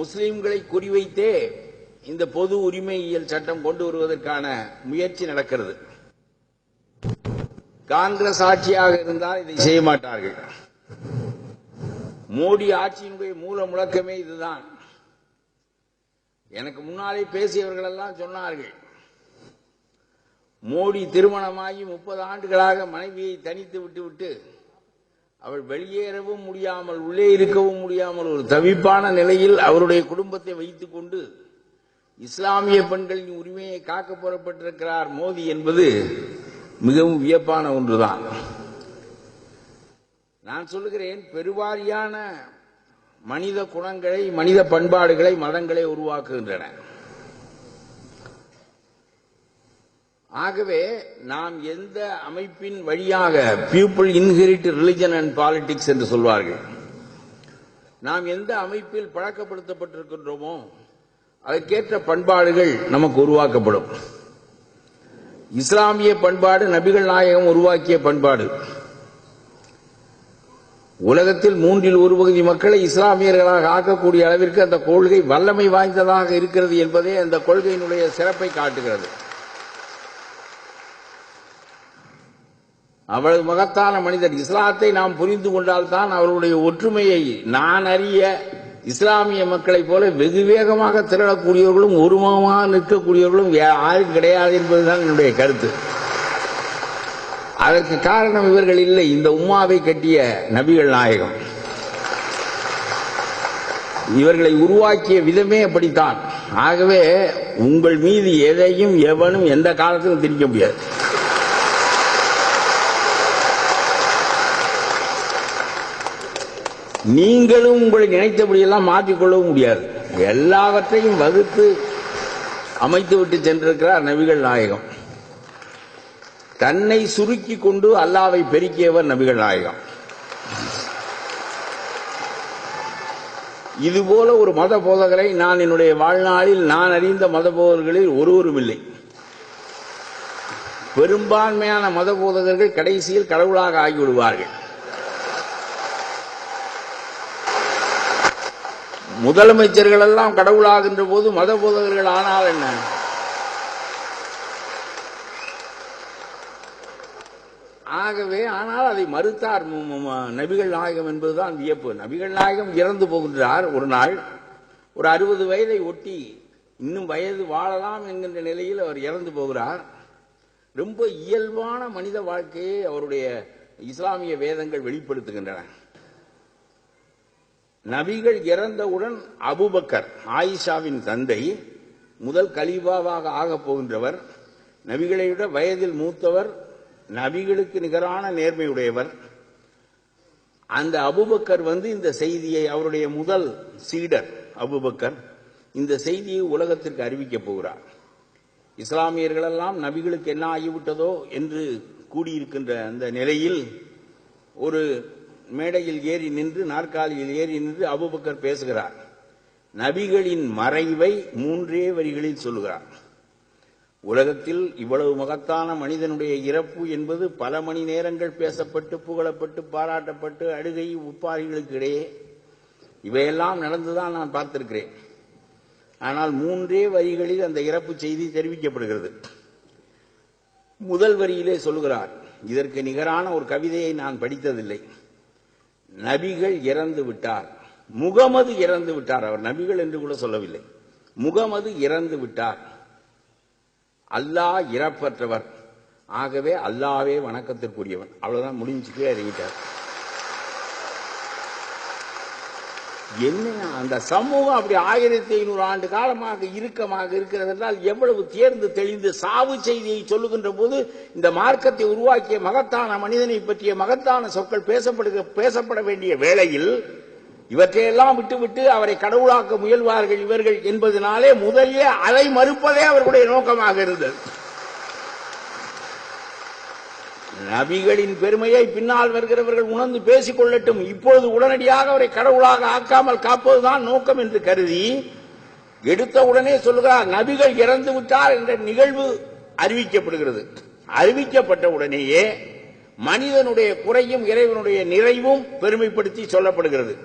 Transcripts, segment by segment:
முஸ்லிம்களை குறிவைத்தே இந்த பொது உரிமையியல் சட்டம் கொண்டு வருவதற்கான முயற்சி நடக்கிறது. காங்கிரஸ் ஆட்சியாக இருந்தால் இதை செய்ய மாட்டார்கள். மோடி ஆட்சியினுடைய மூல முழக்கமே இதுதான். எனக்கு முன்னாலே பேசியவர்கள் எல்லாம் சொன்னார்கள், மோடி திருமணமாகி 30 ஆண்டுகளாக மனைவியை தனித்து விட்டுவிட்டு அவள் வெளியேறவும் முடியாமல் உள்ளே இருக்கவும் முடியாமல் ஒரு தவிப்பான நிலையில் அவருடைய குடும்பத்தை வைத்துக் கொண்டு இஸ்லாமிய பெண்களின் உரிமையை காக்க புறப்பட்டிருக்கிறார் மோடி என்பது மிகவும் வியப்பான ஒன்றுதான். நான் சொல்லுகிறேன், பெருவாரியான மனித குணங்களை, மனித பண்பாடுகளை மதங்களை உருவாக்குகின்றன. ஆகவே நாம் எந்த அமைப்பின் வழியாக, people inherit religion and politics என்று சொல்வார்கள், நாம் எந்த அமைப்பில் பழக்கப்படுத்தப்பட்டிருக்கின்றோமோ அதற்கேற்ற பண்பாடுகள் நமக்கு உருவாக்கப்படும். இஸ்லாமிய பண்பாடு நபிகள் நாயகம் உருவாக்கிய பண்பாடு. உலகத்தில் 1/3 பகுதி மக்களை இஸ்லாமியர்களாக ஆக்கக்கூடிய அளவிற்கு அந்த கொள்கை வல்லமை வாய்ந்ததாக இருக்கிறது என்பதே அந்த கொள்கையினுடைய சிறப்பை காட்டுகிறது. அவ்வளவு மகத்தான மனிதர். இஸ்லாத்தை நாம் புரிந்து கொண்டால்தான் அவருடைய ஒற்றுமையை நான் அறிய இஸ்லாமிய மக்களை போல வெகு வேகமாக திரளக்கூடியவர்களும் ஒருமுகமாக நிற்கக்கூடியவர்களும் யாரும் கிடையாது என்பதுதான் என்னுடைய கருத்து. அதற்கு காரணம் இவர்கள் இல்லை, இந்த உம்மாவை கட்டிய நபிகள் நாயகம். இவர்களை உருவாக்கிய விதமே அப்படித்தான். ஆகவே உங்கள் மீது எதையும் எவனும் எந்த காலத்திலும் திணிக்க முடியாது. நீங்களும் உங்களை நினைத்தபடியெல்லாம் மாற்றிக்கொள்ளவும் முடியாது. எல்லாவற்றையும் வகுத்து அமைத்துவிட்டு சென்றிருக்கிறார் நபிகள் நாயகம். தன்னை சுருக்கி கொண்டு அல்லாவை பெருக்கியவர் நபிகள் நாயகம். இதுபோல ஒரு மத போதகரை நான் என்னுடைய வாழ்நாளில் நான் அறிந்த மத போதகர்களில் ஒருவரும் இல்லை. பெரும்பான்மையான மத போதகர்கள் கடைசியில் கடவுளாக ஆகிவிடுவார்கள். முதலமைச்சர்கள் எல்லாம் கடவுளாகின்ற போது மத போதகர்கள் ஆனால் என்ன? ஆகவே ஆனால் அதை மறுத்தார் நபிகள் நாயகம் என்பதுதான் வியப்பு. நபிகள் நாயகம் இறந்து போகின்றார். ஒரு நாள் ஒரு 60 வயதை ஒட்டி இன்னும் வயது வாழலாம் என்கின்ற நிலையில் அவர் இறந்து போகிறார். ரொம்ப இயல்பான மனித வாழ்க்கையை அவருடைய இஸ்லாமிய வேதங்கள் வெளிப்படுத்துகின்றன. நபிகள் இறந்தவுடன் அபூபக்கர், ஆயிஷாவின் தந்தை, முதல் கலீஃபாவாக ஆகப் போகின்றவர், நபிகளை விட வயதில் மூத்தவர், நபிகளுக்கு நிகரான நேர்மையுடையவர். அந்த அபூபக்கர் இந்த செய்தியை, அவருடைய முதல் சீடர் அபூபக்கர் இந்த செய்தியை உலகத்திற்கு அறிவிக்கப் போகிறார். இஸ்லாமியர்களெல்லாம் நபிகளுக்கு என்ன ஆகிவிட்டதோ என்று கூடியிருக்கின்ற அந்த நிலையில் ஒரு மேடையில் ஏறி நின்று, நாற்காலியில் ஏறி நின்று அபூபக்கர் பேசுகிறார். நபிகளின் மறைவை 3 வரிகளில் சொல்லுகிறார். உலகத்தில் இவ்வளவு மகத்தான மனிதனுடைய இறப்பு என்பது பல மணி நேரங்கள் பேசப்பட்டு, புகழப்பட்டு, பாராட்டப்பட்டு, அழுகை உப்பாரிகளுக்கு இடையே இவையெல்லாம் நடந்துதான் நான் பார்த்திருக்கிறேன். ஆனால் 3 வரிகளில் அந்த இறப்பு செய்தி தெரிவிக்கப்படுகிறது. முதல் வரியிலே சொல்லுகிறார், இதற்கு நிகரான ஒரு கவிதையை நான் படித்ததில்லை. நபிகள் இறந்து விட்டார், முகமது இறந்து விட்டார். அவர் நபிகள் என்று கூட சொல்லவில்லை. முகமது இறந்து விட்டார், அல்லாஹ் இறப்பற்றவர், ஆகவே அல்லாவே வணக்கத்திற்குரியவன். அவ்வளவுதான், முடிஞ்சுக்கே அறிவிட்டார். என்ன அந்த சமூகம் அப்படி 1500 ஆண்டு காலமாக இறுக்கமாக இருக்கிறது என்றால் எவ்வளவு தேர்ந்து தெளிந்து சாவு செய்தியை சொல்லுகின்ற போது இந்த மார்க்கத்தை உருவாக்கிய மகத்தான மனிதனை பற்றிய மகத்தான சொற்கள் பேசப்பட வேண்டிய வேளையில் இவற்றையெல்லாம் விட்டுவிட்டு அவரை கடவுளாக்க முயல்வார்கள் இவர்கள் என்பதனாலே முதலிலே அதை மறுப்பதே அவர்களுடைய நோக்கமாக இருந்தது. நபிகளின் பெருமையை பின்னால் வருகிறவர்கள் உணர்ந்து பேசிக் கொள்ளட்டும், இப்பொழுது உடனடியாக அவரை கடவுளாக ஆக்காமல் காப்பதுதான் நோக்கம் என்று கருதி எடுத்த உடனே சொல்லுகிறார், நபிகள் இறந்து விட்டார் என்ற நிகழ்வு அறிவிக்கப்படுகிறது. அறிவிக்கப்பட்ட உடனேயே மனிதனுடைய குறையும் இறைவனுடைய நிறைவும் பெருமைப்படுத்தி சொல்லப்படுகிறது.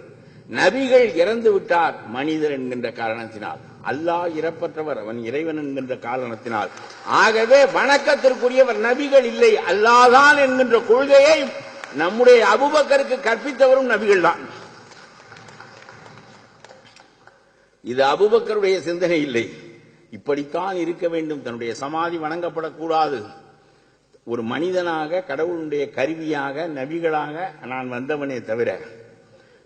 நபிகள் இறந்து விட்டார் மனிதர் என்கின்ற காரணத்தினால், அல்லாஹ் இறப்பற்றவர், அவன் இறைவன் என்கின்ற காரணத்தினால். ஆகவே வணக்கத்திற்குரியவர் நபிகள் இல்லை, அல்லாஹ்தான் என்கின்ற கொள்கையை நம்முடைய அபூபக்கருக்கு கற்பித்தவரும் நபிகள் தான். இது அபூபக்கருடைய சிந்தனை இல்லை. இப்படித்தான் இருக்க வேண்டும், தன்னுடைய சமாதி வணங்கப்படக்கூடாது. ஒரு மனிதனாக, கடவுளுடைய கருவியாக, நபிகளாக நான் வந்தவனே தவிர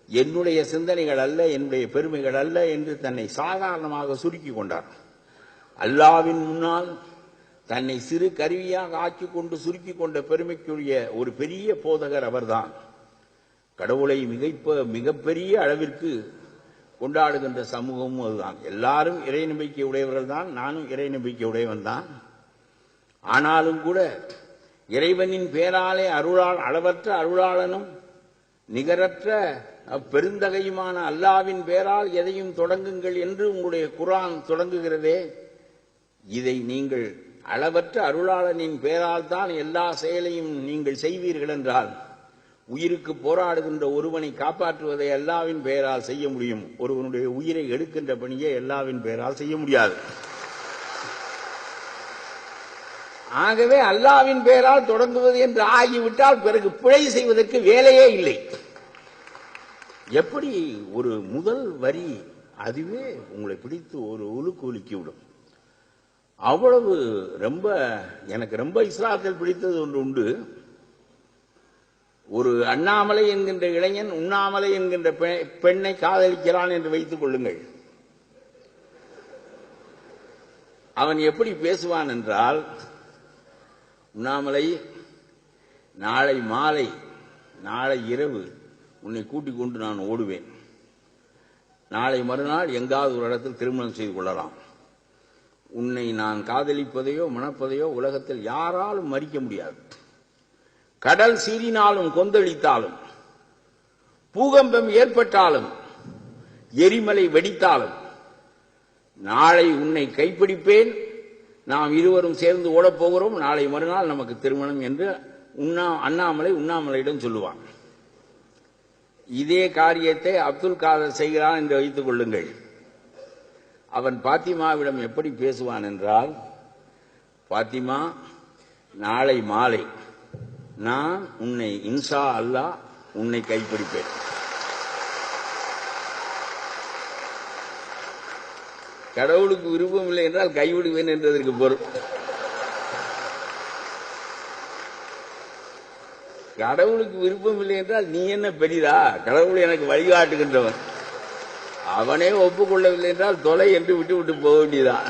என்னுடைய சிந்தனைகள் அல்ல, என்னுடைய பெருமைகள் அல்ல என்று தன்னை சாதாரணமாக சுருக்கி கொண்டார். அல்லாஹ்வின் முன்னால் தன்னை சிறு கருவியாக ஆக்கி கொண்டு சுருக்கி கொண்ட பெருமைக்குரிய ஒரு பெரிய போதகர் அவர்தான். கடவுளை மிகப்பெரிய அளவிற்கு கொண்டாடுகின்ற சமூகமும் அதுதான். எல்லாரும் இறை நம்பிக்கை உடையவர்கள் தான், நானும் இறை நம்பிக்கை உடையவன் தான். ஆனாலும் கூட இறைவனின் பேராலே அருளால் அளவற்ற அருளாளனும் நிகரற்ற பெருந்தகையுமான அல்லாஹ்வின் பேரால் எதையும் தொடங்குங்கள் என்று உங்களுடைய குர்ஆன் தொடங்குகிறதே, இதை நீங்கள் அளவற்ற அருளாளனின் பேரால் தான் எல்லா செயலையும் நீங்கள் செய்வீர்கள் என்றால், உயிருக்கு போராடுகின்ற ஒருவனை காப்பாற்றுவதை அல்லாஹ்வின் பெயரால் செய்ய முடியும், ஒருவனுடைய உயிரை எடுக்கின்ற பணியை அல்லாஹ்வின் பெயரால் செய்ய முடியாது. ஆகவே அல்லாஹ்வின் பெயரால் தொடங்குவது என்று ஆகிவிட்டால் பிறகு பிழை செய்வதற்கு வேலையே இல்லை. எப்படி ஒரு முதல் வரி அதுவே உங்களை பிடித்து ஒரு உலுக்கு உலுக்கிவிடும். அவ்வளவு எனக்கு ரொம்ப இஸ்லாத்தில் பிடித்தது ஒன்று உண்டு. ஒரு அண்ணாமலை என்கின்ற இளைஞன் உண்ணாமலை என்கின்ற பெண்ணை காதலிக்கிறான் என்று வைத்துக் கொள்ளுங்கள். அவன் எப்படி பேசுவான் என்றால், உண்ணாமலை, நாளை மாலை, நாளை இரவு உன்னை கூட்டிக் கொண்டு நான் ஓடுவேன். நாளை மறுநாள் எங்காவது ஒரு இடத்தில் திருமணம் செய்து கொள்ளலாம். உன்னை நான் காதலிப்பதையோ மணப்பதையோ உலகத்தில் யாராலும் மறிக்க முடியாது. கடல் சீறினாலும் கொந்தளித்தாலும், பூகம்பம் ஏற்பட்டாலும், எரிமலை வெடித்தாலும், நாளை உன்னை கைப்பிடிப்பேன், நாம் இருவரும் சேர்ந்து ஓடப்போகிறோம், நாளை மறுநாள் நமக்கு திருமணம் என்று அண்ணாமலை உண்ணாமலையிடம் சொல்லுவான். இதே காரியத்தை அப்துல் காதர் செய்கிறான் என்று வைத்துக் கொள்ளுங்கள். அவன் பாத்திமாவிடம் எப்படி பேசுவான் என்றால், பாத்திமா, நாளை மாலை நான் உன்னை இன்ஷா அல்லாஹ் உன்னை கைப்பிடிப்பேன். கடவுளுக்கு விருப்பம் இல்லை என்றால் கைவிடுவேன் என்றதற்கு பொருள். கடவுளுக்கு விருப்பம் இல்லை என்றால் நீ என்ன பெரிதா, கடவுள் எனக்கு வழிகாட்டுகின்றவன், அவனே ஒப்புக்கொள்ளவில்லை என்றால் தொலை என்று விட்டு போக வேண்டியதான்.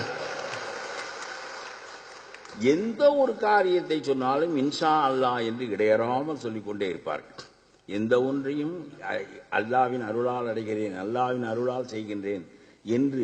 எந்த ஒரு காரியத்தை சொன்னாலும் இன்ஷா அல்லாஹ் என்று இடையறாமல் சொல்லிக்கொண்டே இருப்பார்கள். எந்த ஒன்றையும் அல்லாஹ்வின் அருளால் அடைகிறேன், அல்லாஹ்வின் அருளால் செய்கின்றேன் என்று